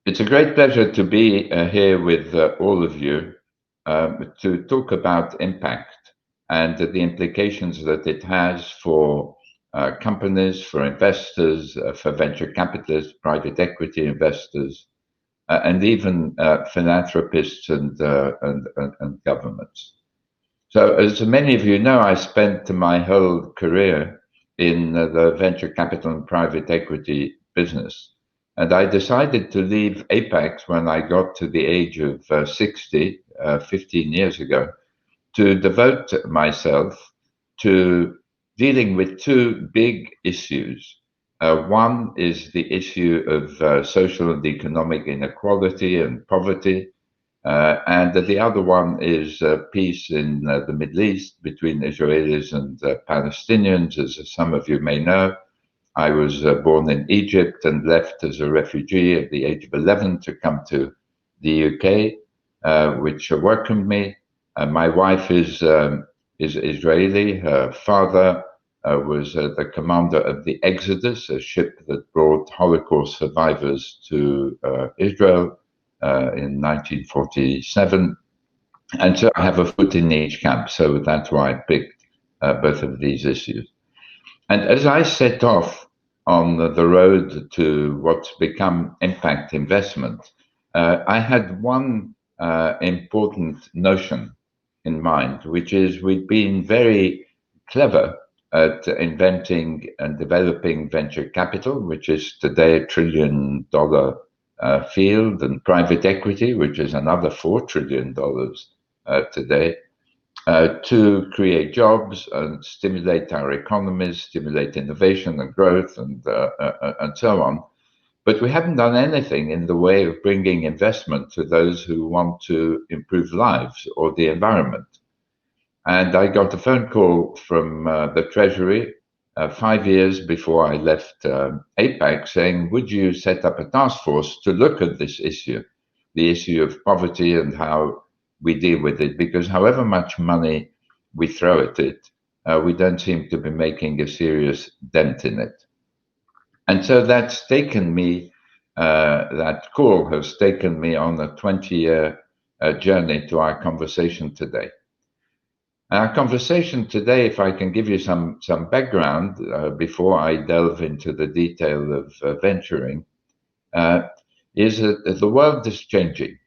It's a great pleasure to be here with all of you to talk about impact and the implications that it has for companies, for investors, for venture capitalists, private equity investors, and even philanthropists and governments. So, as many of you know, I spent my whole career in the venture capital and private equity business. And I decided to leave Apex when I got to the age of 60, 15 years ago, to devote myself to dealing with two big issues. One is the issue of social and economic inequality and poverty. And the other one is peace in the Middle East between Israelis and Palestinians. As some of you may know, I was born in Egypt and left as a refugee at the age of 11 to come to the UK, which welcomed me. My wife is Israeli. Her father was the commander of the Exodus, a ship that brought Holocaust survivors to Israel in 1947. And so I have a foot in each camp. So that's why I picked both of these issues. And as I set off on the road to what's become impact investment, I had one important notion in mind, which is we've been very clever at inventing and developing venture capital, which is today $1 trillion field, and private equity, which is another $4 trillion today, to create jobs and stimulate our economies, stimulate innovation and growth, and so on. But we haven't done anything in the way of bringing investment to those who want to improve lives or the environment. And I got a phone call from the Treasury 5 years before I left APAC saying, would you set up a task force to look at this issue, the issue of poverty and how we deal with it? Because however much money we throw at it, we don't seem to be making a serious dent in it. And so that's taken me, that call has taken me on a 20-year journey to our conversation today. Our conversation today, if I can give you some background before I delve into the detail of venturing, is that the world is changing.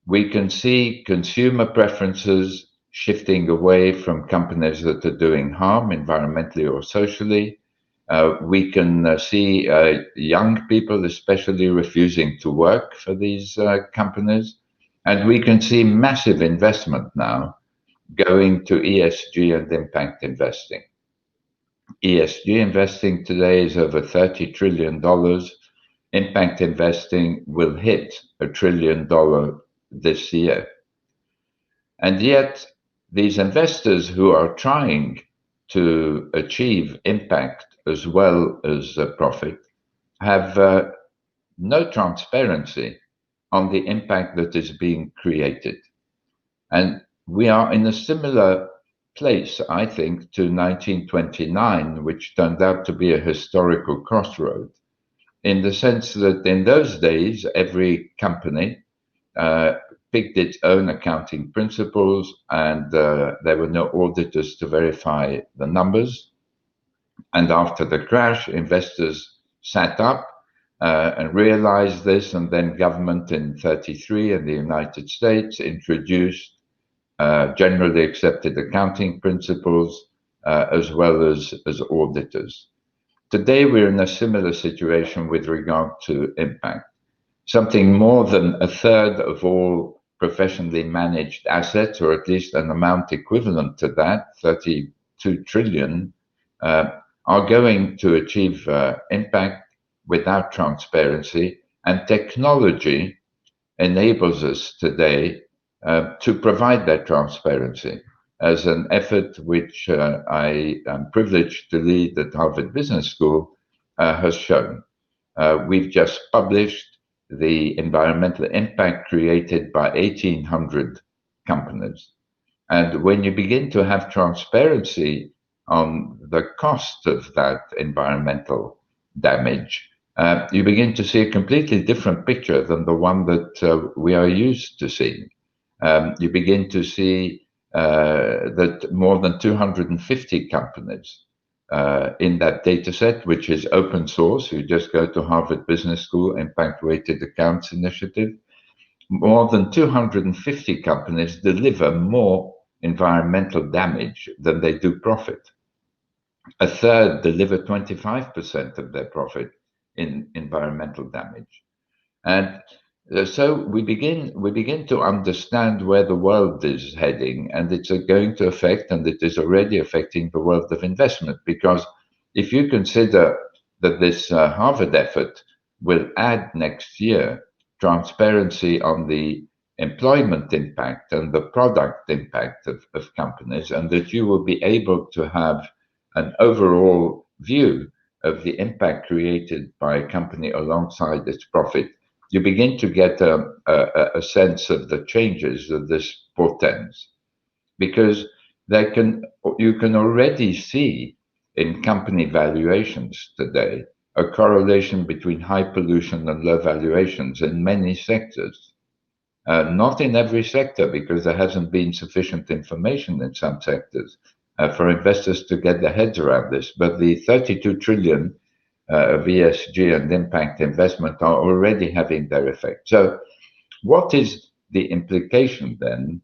We can see consumer preferences shifting away from companies that are doing harm environmentally or socially. We can see young people especially refusing to work for these companies. And we can see massive investment now going to ESG and impact investing. ESG investing today is over $30 trillion. Impact investing will hit $1 trillion this year. And yet, these investors who are trying to achieve impact as well as profit have no transparency on the impact that is being created. And we are in a similar place, I think, to 1929, which turned out to be a historical crossroad, in the sense that in those days, every company picked its own accounting principles, and there were no auditors to verify the numbers. And after the crash, investors sat up and realized this, and then government in 1933 in the United States introduced generally accepted accounting principles, as well as auditors. Today, we're in a similar situation with regard to impact. Something more than a third of all professionally managed assets, or at least an amount equivalent to that, 32 trillion, are going to achieve impact without transparency. And technology enables us today to provide that transparency as an effort which I am privileged to lead at Harvard Business School has shown. We've just published the environmental impact created by 1,800 companies. And when you begin to have transparency on the cost of that environmental damage, you begin to see a completely different picture than the one that we are used to seeing. You begin to see that more than 250 companies in that data set, which is open source. You just go to Harvard Business School Impact Weighted Accounts Initiative. More than 250 companies deliver more environmental damage than they do profit. A third deliver 25% of their profit in environmental damage. And so we begin to understand where the world is heading, and it's going to affect, and it is already affecting the world of investment. Because if you consider that this Harvard effort will add next year transparency on the employment impact and the product impact of companies, and that you will be able to have an overall view of the impact created by a company alongside its profit, you begin to get a sense of the changes that this portends, because you can already see in company valuations today a correlation between high pollution and low valuations in many sectors. Not in every sector, because there hasn't been sufficient information in some sectors for investors to get their heads around this. But the 32 trillion of ESG and impact investment are already having their effect. So, what is the implication then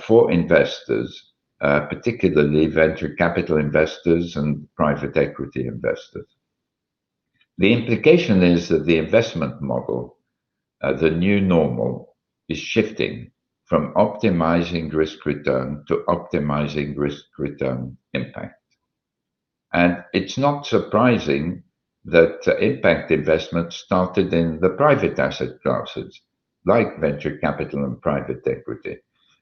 for investors, particularly venture capital investors and private equity investors? The implication is that the investment model, the new normal, is shifting from optimizing risk return to optimizing risk return impact. And it's not surprising that impact investment started in the private asset classes, like venture capital and private equity,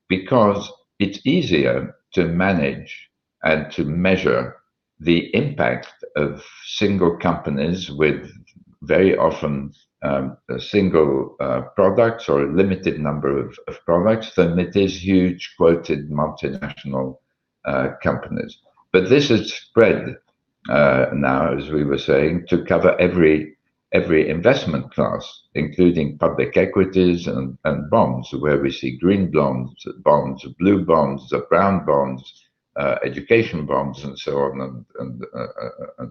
because it's easier to manage and to measure the impact of single companies with very often single products or a limited number of products than it is huge quoted multinational companies. But this has spread now, as we were saying, to cover every investment class, including public equities and bonds, where we see green bonds, blue bonds, brown bonds, education bonds, and so on,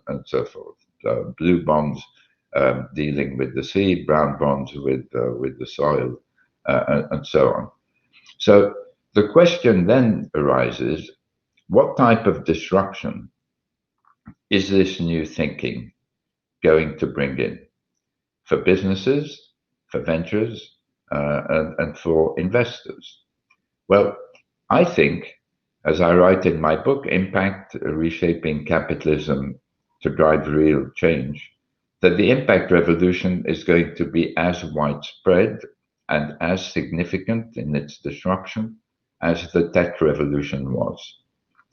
and so forth. Blue bonds dealing with the sea, brown bonds with the soil, and so on. So the question then arises: what type of disruption is this new thinking going to bring in for businesses, for ventures, and for investors? Well, I think, as I write in my book, Impact, Reshaping Capitalism to Drive Real Change, that the impact revolution is going to be as widespread and as significant in its disruption as the tech revolution was.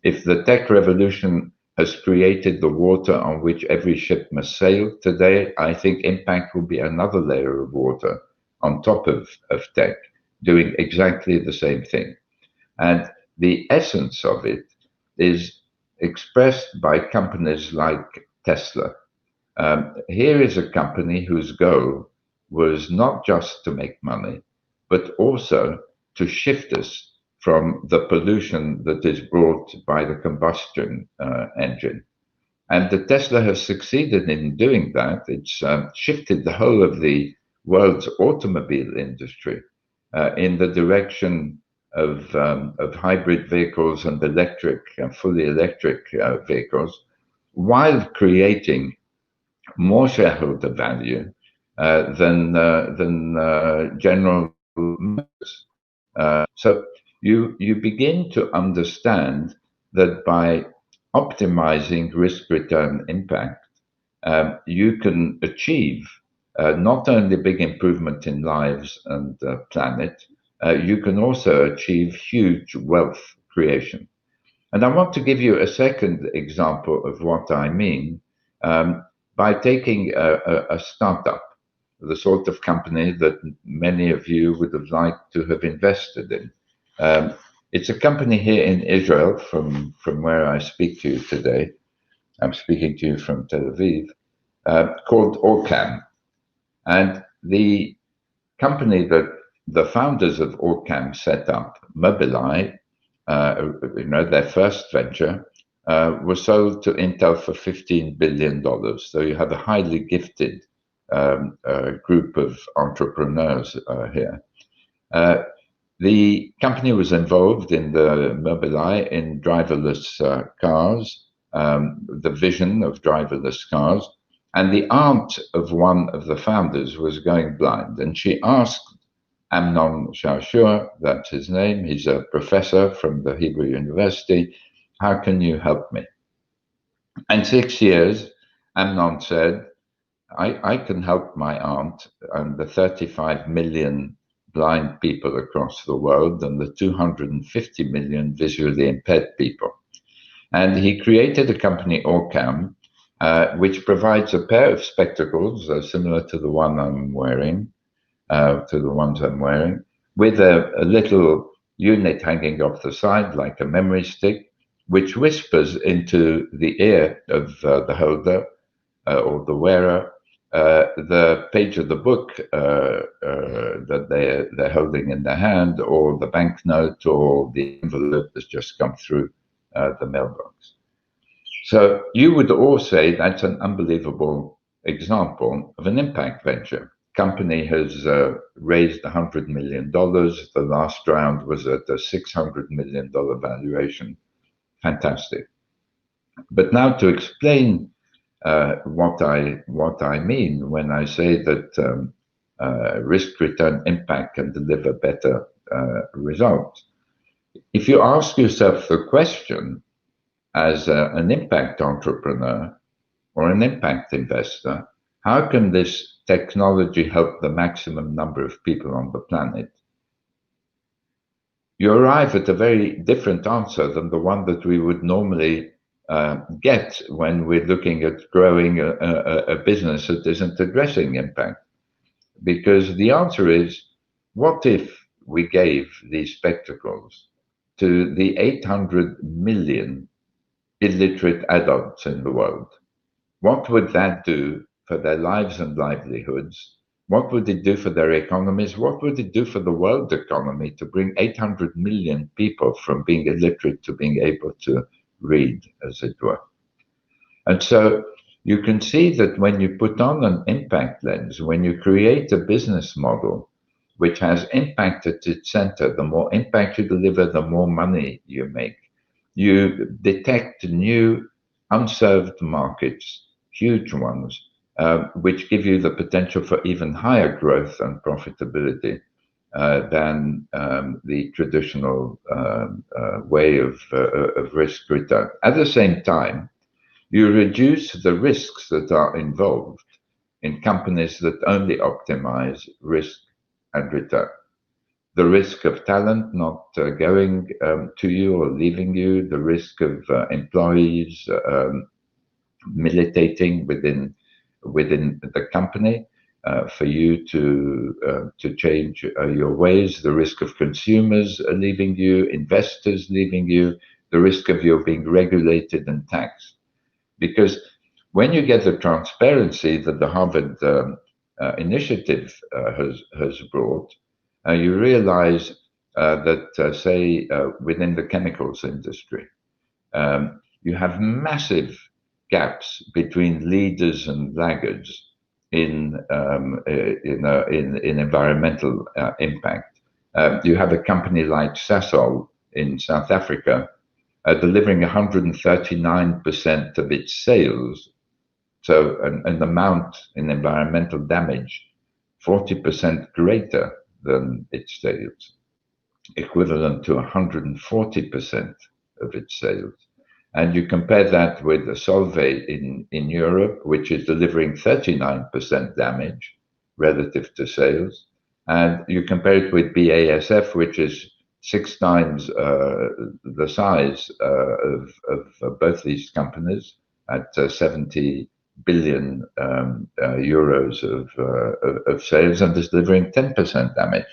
If the tech revolution has created the water on which every ship must sail today, I think impact will be another layer of water on top of tech, doing exactly the same thing. And the essence of it is expressed by companies like Tesla. Here is a company whose goal was not just to make money, but also to shift us from the pollution that is brought by the combustion engine. And the Tesla has succeeded in doing that. It's shifted the whole of the world's automobile industry in the direction of hybrid vehicles and electric and fully electric vehicles, while creating more shareholder value than General Motors. So you begin to understand that by optimizing risk return impact, you can achieve not only big improvement in lives and planet, you can also achieve huge wealth creation. And I want to give you a second example of what I mean by taking a startup, the sort of company that many of you would have liked to have invested in. It's a company here in Israel, from where I speak to you today. I'm speaking to you from Tel Aviv. called Orcam. And the company that the founders of Orcam set up, Mobileye, their first venture, was sold to Intel for $15 billion. So you have a highly gifted group of entrepreneurs here. The company was involved in the Mobileye in driverless cars, the vision of driverless cars. And the aunt of one of the founders was going blind. And she asked Amnon Shashua, that's his name, he's a professor from the Hebrew University, how can you help me? And 6 years, Amnon said, I can help my aunt and the 35 million blind people across the world and the 250 million visually impaired people. And he created a company, Orcam, which provides a pair of spectacles similar to the one I'm wearing, with a little unit hanging off the side like a memory stick, which whispers into the ear of the holder or the wearer the page of the book that they're holding in their hand, or the banknote, or the envelope that's just come through the mailbox. So you would all say that's an unbelievable example of an impact venture. Company has raised $100 million. The last round was at a $600 million valuation. Fantastic. But now to explain what I mean when I say that risk-return impact can deliver better results. If you ask yourself the question as an impact entrepreneur or an impact investor, how can this technology help the maximum number of people on the planet? You arrive at a very different answer than the one that we would normally get when we're looking at growing a business that isn't addressing impact. Because the answer is, what if we gave these spectacles to the 800 million illiterate adults in the world? What would that do for their lives and livelihoods? What would it do for their economies? What would it do for the world economy to bring 800 million people from being illiterate to being able to read, as it were? And so you can see that when you put on an impact lens, when you create a business model which has impact at its center, the more impact you deliver, the more money you make. You detect new unserved markets, huge ones, which give you the potential for even higher growth and profitability than the traditional way of risk return. At the same time, you reduce the risks that are involved in companies that only optimize risk and return. The risk of talent not going to you or leaving you, the risk of employees militating within the company for you to change your ways, the risk of consumers leaving you, investors leaving you, the risk of you being regulated and taxed. Because when you get the transparency that the Harvard initiative has brought, you realize that, say, within the chemicals industry, you have massive gaps between leaders and laggards in environmental impact. You have a company like Sasol in South Africa delivering 139% of its sales, so an amount in environmental damage 40% greater than its sales, equivalent to 140% of its sales. And you compare that with Solvay in Europe, which is delivering 39% damage relative to sales. And you compare it with BASF, which is 6 times the size of both these companies at 70 billion euros of sales, and is delivering 10% damage.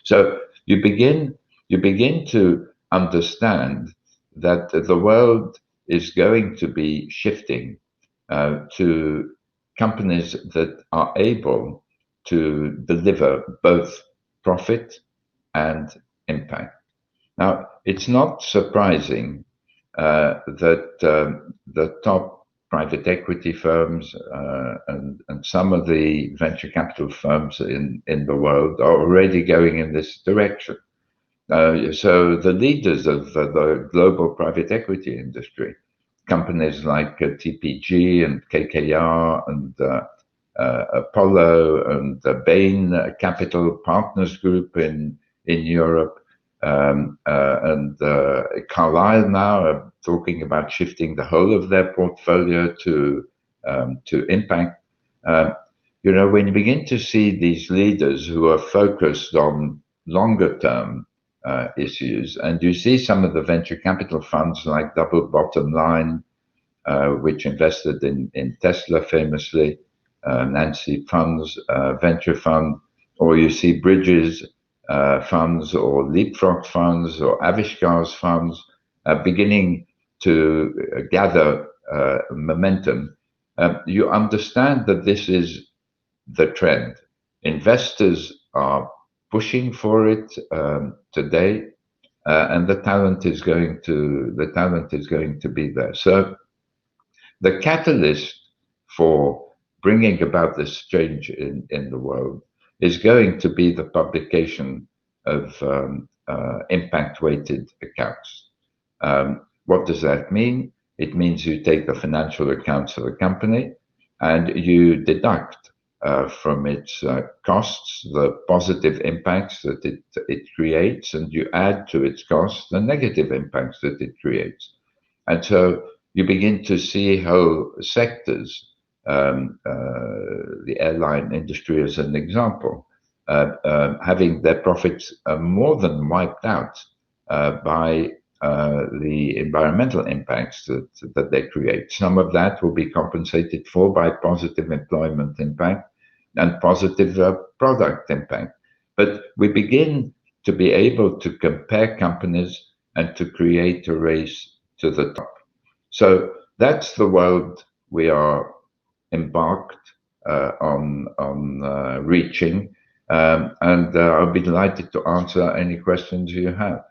So you begin to understand that the world is going to be shifting to companies that are able to deliver both profit and impact. Now, it's not surprising that the top private equity firms and some of the venture capital firms in the world are already going in this direction. So the leaders of the global private equity industry, companies like TPG and KKR and Apollo and Bain Capital Partners Group in Europe, and Carlyle now are talking about shifting the whole of their portfolio to impact. When you begin to see these leaders who are focused on longer term issues, and you see some of the venture capital funds like Double Bottom Line, which invested in Tesla famously, Nancy Funds venture fund, or you see Bridges funds or Leapfrog funds or Avishkar's funds beginning to gather momentum. You understand that this is the trend. Investors are pushing for it today, and the talent is going to be there. So the catalyst for bringing about this change in the world is going to be the publication of impact-weighted accounts. What does that mean? It means you take the financial accounts of a company and you deduct from its costs the positive impacts that it creates, and you add to its costs the negative impacts that it creates. And so you begin to see how sectors, the airline industry as an example, having their profits more than wiped out by the environmental impacts that they create. Some of that will be compensated for by positive employment impact and positive product impact. But we begin to be able to compare companies and to create a race to the top. So that's the world we are embarked on reaching, and I'll be delighted to answer any questions you have.